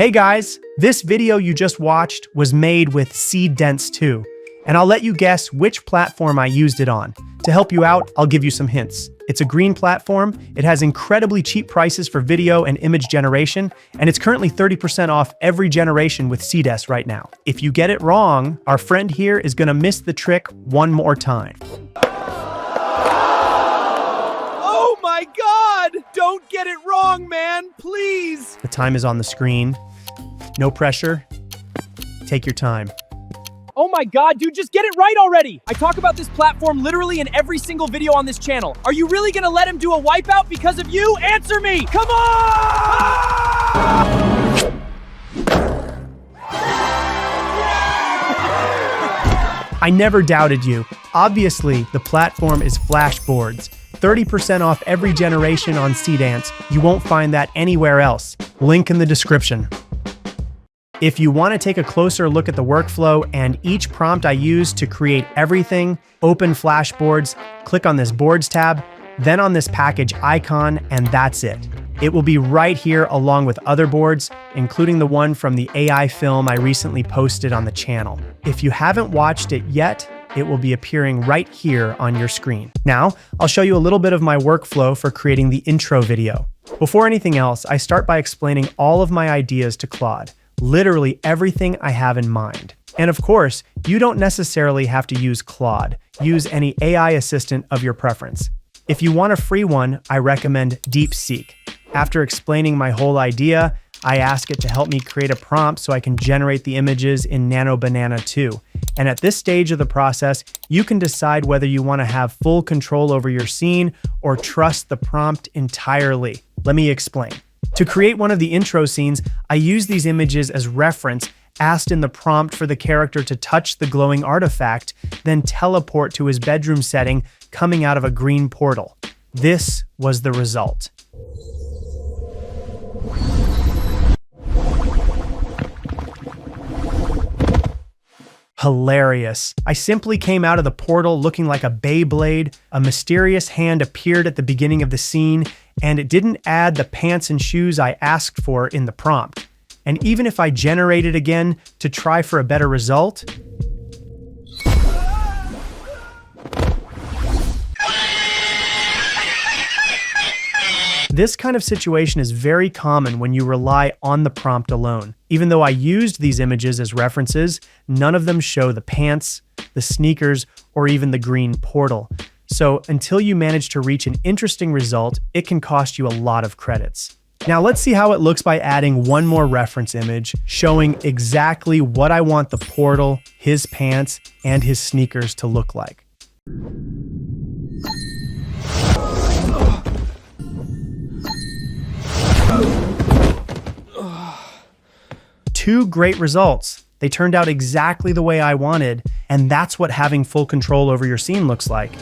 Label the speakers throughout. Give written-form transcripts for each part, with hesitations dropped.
Speaker 1: Hey guys, this video you just watched was made with Seedance 2, and I'll let you guess which platform I used it on. To help you out, I'll give you some hints. It's a green platform, it has incredibly cheap prices for video and image generation, and it's currently 30% off every generation with Seedance right now. If you get it wrong, our friend here is gonna miss the trick one more time.
Speaker 2: Oh my God! Don't get it wrong, man, please!
Speaker 1: The time is on the screen. No pressure. Take your time.
Speaker 2: Oh my God, dude, just get it right already! I talk about this platform literally in every single video on this channel. Are you really gonna let him do a wipeout because of you? Answer me! Come on!
Speaker 1: I never doubted you. Obviously, the platform is FlashBoards. 30% off every generation on Seedance. You won't find that anywhere else. Link in the description. If you want to take a closer look at the workflow and each prompt I use to create everything, open FlashBoards, click on this Boards tab, then on this package icon, and that's it. It will be right here along with other boards, including the one from the AI film I recently posted on the channel. If you haven't watched it yet, it will be appearing right here on your screen. Now, I'll show you a little bit of my workflow for creating the intro video. Before anything else, I start by explaining all of my ideas to Claude. Literally everything I have in mind. And of course, you don't necessarily have to use Claude. Use any AI assistant of your preference. If you want a free one, I recommend DeepSeek. After explaining my whole idea, I ask it to help me create a prompt so I can generate the images in Nano Banana 2. And at this stage of the process, you can decide whether you want to have full control over your scene or trust the prompt entirely. Let me explain. To create one of the intro scenes, I use these images as reference, asked in the prompt for the character to touch the glowing artifact, then teleport to his bedroom setting coming out of a green portal. This was the result. Hilarious. I simply came out of the portal looking like a Beyblade, a mysterious hand appeared at the beginning of the scene, and it didn't add the pants and shoes I asked for in the prompt. And even if I generate it again to try for a better result, this kind of situation is very common when you rely on the prompt alone. Even though I used these images as references, none of them show the pants, the sneakers, or even the green portal. So until you manage to reach an interesting result, it can cost you a lot of credits. Now let's see how it looks by adding one more reference image, showing exactly what I want the portal, his pants, and his sneakers to look like. Two great results. They turned out exactly the way I wanted, and that's what having full control over your scene looks like.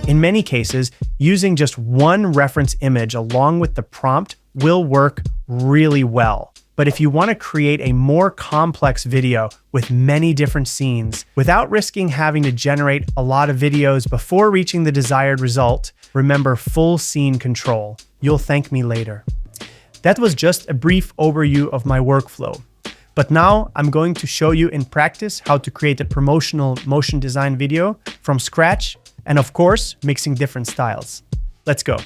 Speaker 1: In many cases, using just one reference image along with the prompt will work really well. But if you want to create a more complex video with many different scenes, without risking having to generate a lot of videos before reaching the desired result, remember full scene control. You'll thank me later. That was just a brief overview of my workflow. But now I'm going to show you in practice how to create a promotional motion design video from scratch, and of course, mixing different styles. Let's go.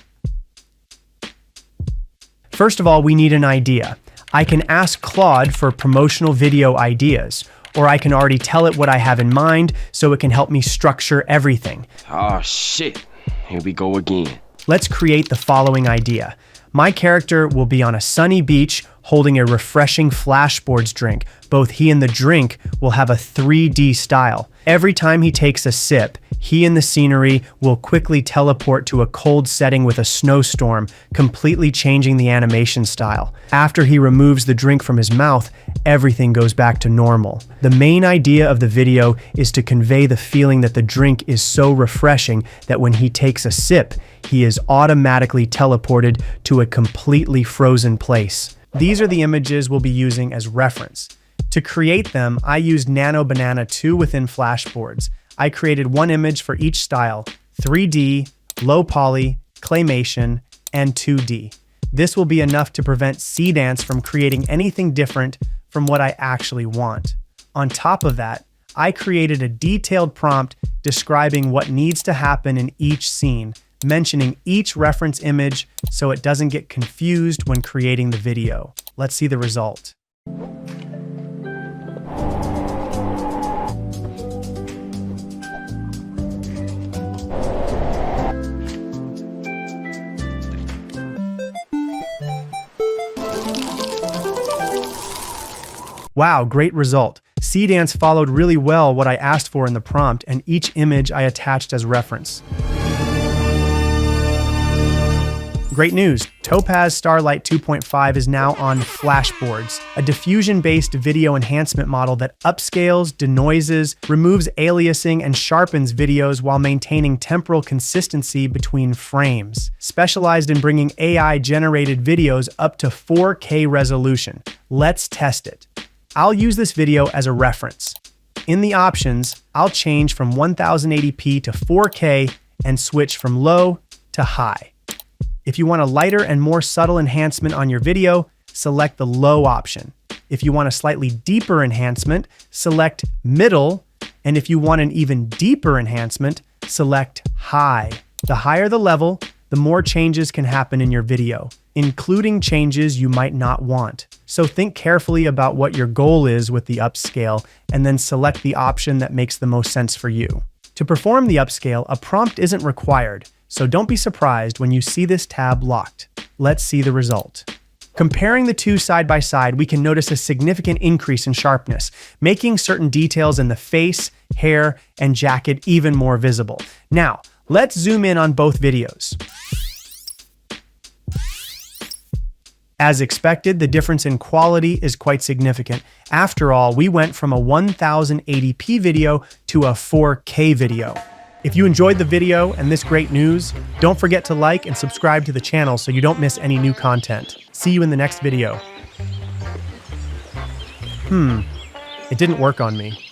Speaker 1: First of all, we need an idea. I can ask Claude for promotional video ideas, or I can already tell it what I have in mind so it can help me structure everything.
Speaker 3: Oh shit, here we go again.
Speaker 1: Let's create the following idea. My character will be on a sunny beach holding a refreshing FlashBoards drink. Both he and the drink will have a 3D style. Every time he takes a sip, he and the scenery will quickly teleport to a cold setting with a snowstorm, completely changing the animation style. After he removes the drink from his mouth, everything goes back to normal. The main idea of the video is to convey the feeling that the drink is so refreshing that when he takes a sip, he is automatically teleported to a completely frozen place. These are the images we'll be using as reference. To create them, I used Nano Banana 2 within FlashBoards. I created one image for each style: 3D, low poly, claymation, and 2D. This will be enough to prevent Seedance from creating anything different from what I actually want. On top of that, I created a detailed prompt describing what needs to happen in each scene, mentioning each reference image so it doesn't get confused when creating the video. Let's see the result. Wow, great result. Seedance followed really well what I asked for in the prompt, and each image I attached as reference. Great news! Topaz Starlight 2.5 is now on FlashBoards, a diffusion-based video enhancement model that upscales, denoises, removes aliasing, and sharpens videos while maintaining temporal consistency between frames. Specialized in bringing AI-generated videos up to 4K resolution. Let's test it. I'll use this video as a reference. In the options, I'll change from 1080p to 4K and switch from low to high. If you want a lighter and more subtle enhancement on your video, select the low option. If you want a slightly deeper enhancement, select middle. And if you want an even deeper enhancement, select high. The higher the level, the more changes can happen in your video, including changes you might not want. So think carefully about what your goal is with the upscale, and then select the option that makes the most sense for you. To perform the upscale, a prompt isn't required, so don't be surprised when you see this tab locked. Let's see the result. Comparing the two side by side, we can notice a significant increase in sharpness, making certain details in the face, hair, and jacket even more visible. Now, let's zoom in on both videos. As expected, the difference in quality is quite significant. After all, we went from a 1080p video to a 4K video. If you enjoyed the video and this great news, don't forget to like and subscribe to the channel so you don't miss any new content. See you in the next video. It didn't work on me.